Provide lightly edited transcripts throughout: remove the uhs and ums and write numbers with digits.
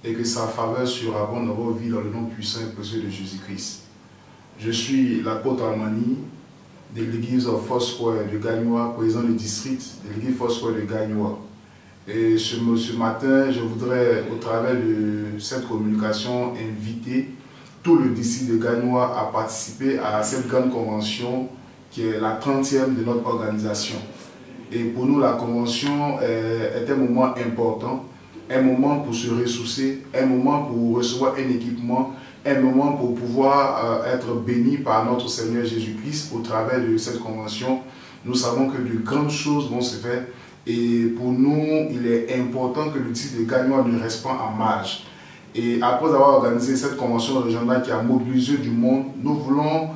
et que sa faveur surabonde dans vos vies dans le nom puissant et précieux de Jésus-Christ. Je suis l'apôtre Armani de l'église Foursquare de Gagnoa, président du district de l'église Foursquare de Gagnoa. Et ce matin, je voudrais, au travers de cette communication, inviter tout le district de Gagnoa à participer à cette grande convention qui est la 30e de notre organisation. Et pour nous, la convention est un moment important, un moment pour se ressourcer, un moment pour recevoir un équipement, un moment pour pouvoir être béni par notre Seigneur Jésus-Christ au travers de cette convention. Nous savons que de grandes choses vont se faire et pour nous, il est important que le district de Gagnoa ne reste pas en marge. Et après avoir organisé cette convention régionale qui a mobilisé du monde, nous voulons,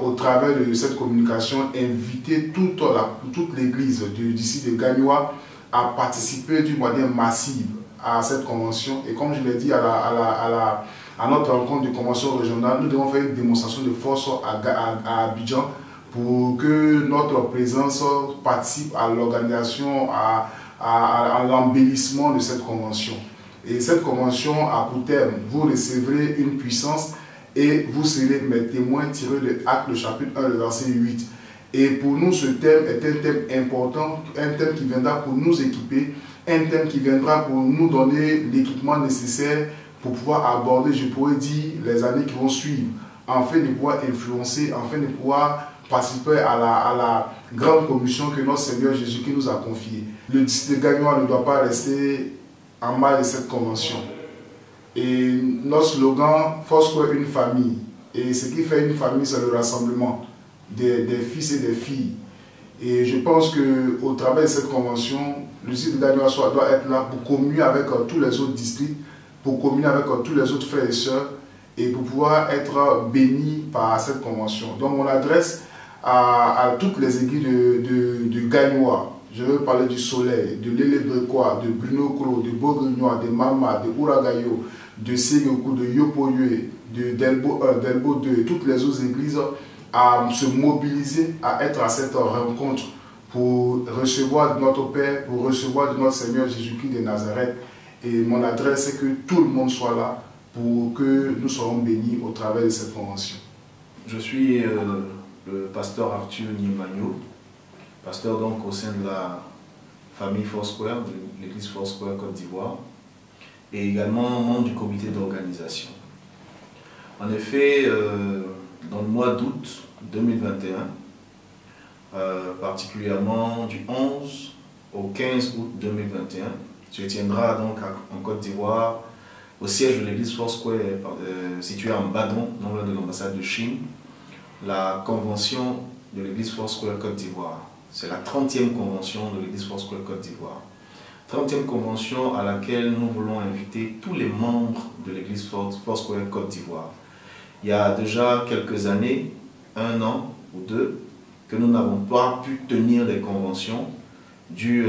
au travers de cette communication, inviter toute l'église du district de Gagnoa à participer d'une manière massive à cette convention. Et comme je l'ai dit à notre rencontre de convention régionale, nous devons faire une démonstration de force à Abidjan pour que notre présence participe à l'organisation, à l'embellissement de cette convention. Et cette convention a pour terme, vous recevrez une puissance et vous serez mes témoins tirés de Actes, le chapitre 1, le verset 8. Et pour nous, ce thème est un thème important, un thème qui viendra pour nous équiper, un thème qui viendra pour nous donner l'équipement nécessaire pour pouvoir aborder, je pourrais dire, les années qui vont suivre, afin de pouvoir influencer, afin de pouvoir participer à la grande commission que notre Seigneur Jésus-Christ nous a confiée. Le district de Gagnoa ne doit pas rester en marge de cette convention. Et notre slogan, Foursquare, une famille. Et ce qui fait une famille, c'est le rassemblement des fils et des filles. Et je pense qu'au travers de cette convention, le district de Gagnoa doit être là pour communier avec tous les autres districts, pour communier avec tous les autres frères et sœurs, et pour pouvoir être bénis par cette convention. Donc on adresse à toutes les églises de Gagnoa. Je veux parler du Soleil, de l'Élébrequois, de Bruno Kro, de Bourguignois, de Mama, de Ouragayo, de Ségoku, de Yopoyue, de Delbo 1, Delbo 2 et toutes les autres églises à se mobiliser, à être à cette rencontre pour recevoir de notre Père, pour recevoir de notre Seigneur Jésus-Christ de Nazareth. Et mon adresse, c'est que tout le monde soit là pour que nous soyons bénis au travers de cette convention. Je suis le pasteur Arthur Niemagno, pasteur donc au sein de la famille Foursquare, de l'église Foursquare Côte d'Ivoire, et également membre du comité d'organisation. En effet, dans le mois d'août 2021, particulièrement du 11 au 15 août 2021, se tiendra donc en Côte d'Ivoire, au siège de l'église Foursquare située en Badon, non loin de l'ambassade de Chine, la convention de l'église Foursquare Côte d'Ivoire. C'est la 30e convention de l'église Foursquare Côte d'Ivoire. 30e convention à laquelle nous voulons inviter tous les membres de l'église Foursquare Côte d'Ivoire. Il y a déjà quelques années, 1 an ou 2, que nous n'avons pas pu tenir des conventions dues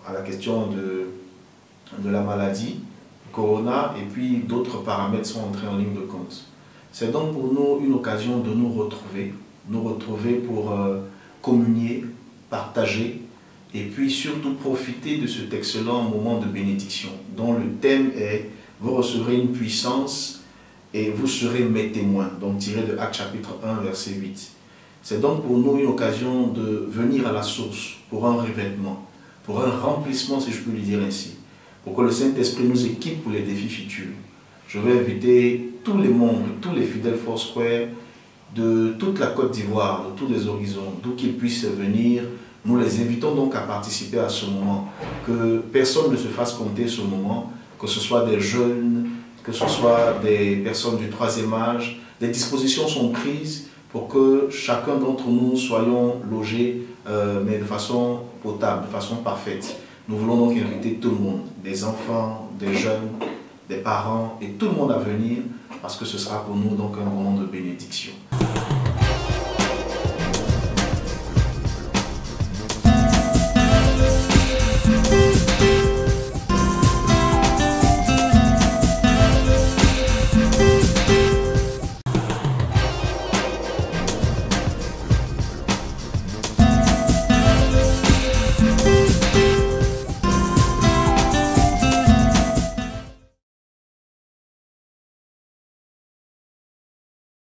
à la question de la maladie, Corona, et puis d'autres paramètres sont entrés en ligne de compte. C'est donc pour nous une occasion de nous retrouver pour communier, partager, et puis surtout profiter de cet excellent moment de bénédiction, dont le thème est « Vous recevrez une puissance et vous serez mes témoins », donc tiré de Actes chapitre 1, verset 8. C'est donc pour nous une occasion de venir à la source pour un revêtement, pour un remplissement, si je peux le dire ainsi, pour que le Saint-Esprit nous équipe pour les défis futurs. Je vais inviter tous les membres, tous les fidèles Foursquare de toute la Côte d'Ivoire, de tous les horizons, d'où qu'ils puissent venir. Nous les invitons donc à participer à ce moment, que personne ne se fasse compter ce moment, que ce soit des jeunes, que ce soit des personnes du 3e âge. Des dispositions sont prises pour que chacun d'entre nous soyons logés, mais de façon potable, de façon parfaite. Nous voulons donc inviter tout le monde, des enfants, des jeunes, des parents et tout le monde à venir, parce que ce sera pour nous donc un moment de bénédiction.